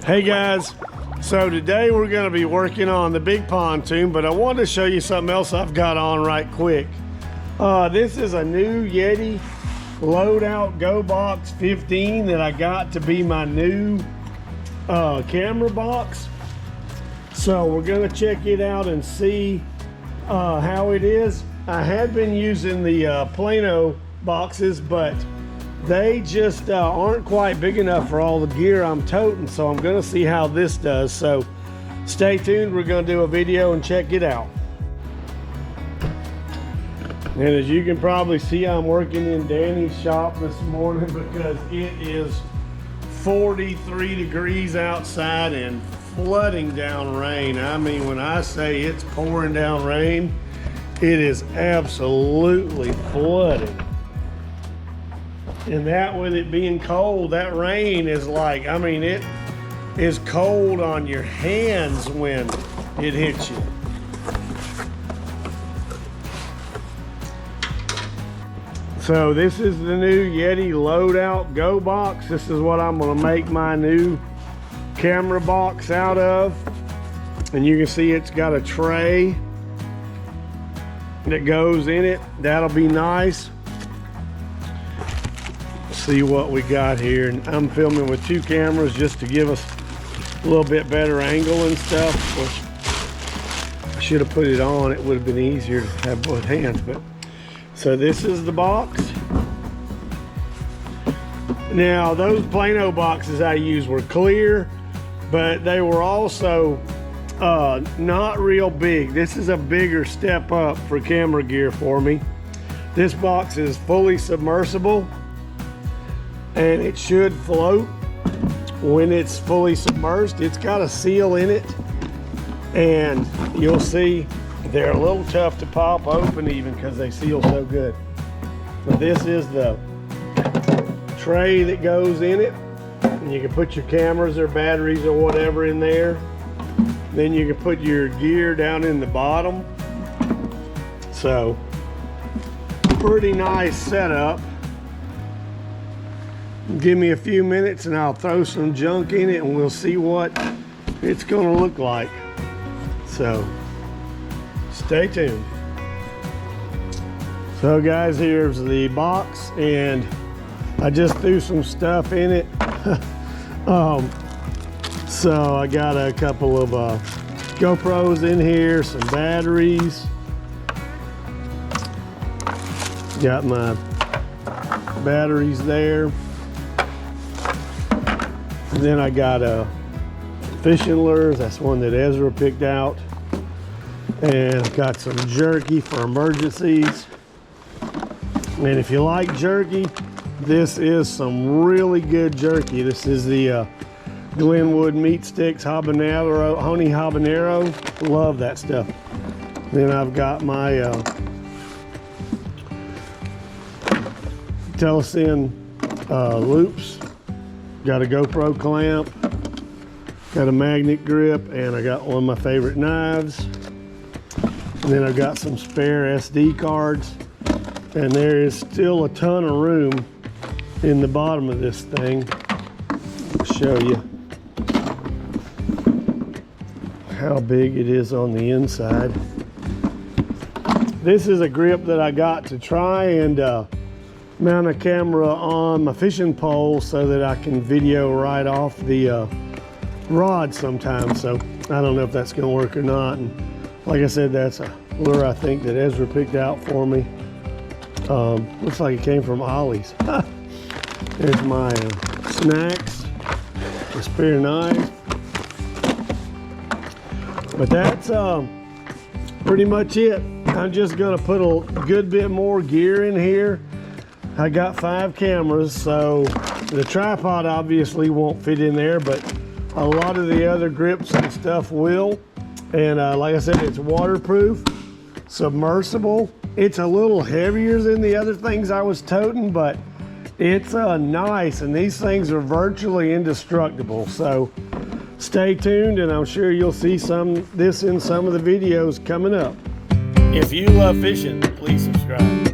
Hey guys, so today we're going to be working on the big pontoon, but I wanted to show you something else I've got on right quick. This is a new Yeti Loadout Go Box 15 that I got to be my new camera box. So we're going to check it out and see how it is. I had been using the Plano boxes, but they just aren't quite big enough for all the gear I'm toting, so I'm going to see how this does. So stay tuned, we're going to do a video and check it out. And as you can probably see, I'm working in Danny's shop this morning because it is 43 degrees outside and flooding down rain. I mean, when I say it's pouring down rain, it is absolutely flooding. And that, with it being cold, that rain is like, I mean, it is cold on your hands when it hits you. So this is the new Yeti Loadout Go Box. This is what I'm gonna make my new camera box out of. And you can see it's got a tray that goes in it. That'll be nice. See what we got here, and I'm filming with two cameras just to give us a little bit better angle and stuff. Which I should have put it on, it would have been easier to have both hands. But so this is the box. Now those Plano boxes I used were clear, but they were also not real big. This is a bigger step up for camera gear for me. This box is fully submersible, and it should float when it's fully submerged. It's got a seal in it, and you'll see they're a little tough to pop open even because they seal so good. But this is the tray that goes in it, and you can put your cameras or batteries or whatever in there. Then you can put your gear down in the bottom. So pretty nice setup. Give me a few minutes and I'll throw some junk in it and we'll see what it's going to look like. So stay tuned. So guys, here's the box, and I just threw some stuff in it. So I got a couple of GoPros in here, some batteries. Got my batteries there. And then I got a fishing lures. That's one that Ezra picked out. And I've got some jerky for emergencies. And if you like jerky, this is some really good jerky. This is the Glenwood Meat Sticks habanero, honey habanero. Love that stuff. Then I've got my Telesin loops. Got a GoPro clamp, got a magnet grip, and I got one of my favorite knives. And then I've got some spare SD cards. And there is still a ton of room in the bottom of this thing. I'll show you how big it is on the inside. This is a grip that I got to try and mount a camera on my fishing pole so that I can video right off the rod sometimes. So I don't know if that's going to work or not. And like I said, that's a lure I think that Ezra picked out for me. Looks like it came from Ollie's. There's my snacks, a spare knife. But that's pretty much it. I'm just going to put a good bit more gear in here. I got 5 cameras, so the tripod obviously won't fit in there, but a lot of the other grips and stuff will. And like I said, it's waterproof, submersible. It's a little heavier than the other things I was toting, but it's nice, and these things are virtually indestructible. So stay tuned, and I'm sure you'll see this in some of the videos coming up. If you love fishing, please subscribe.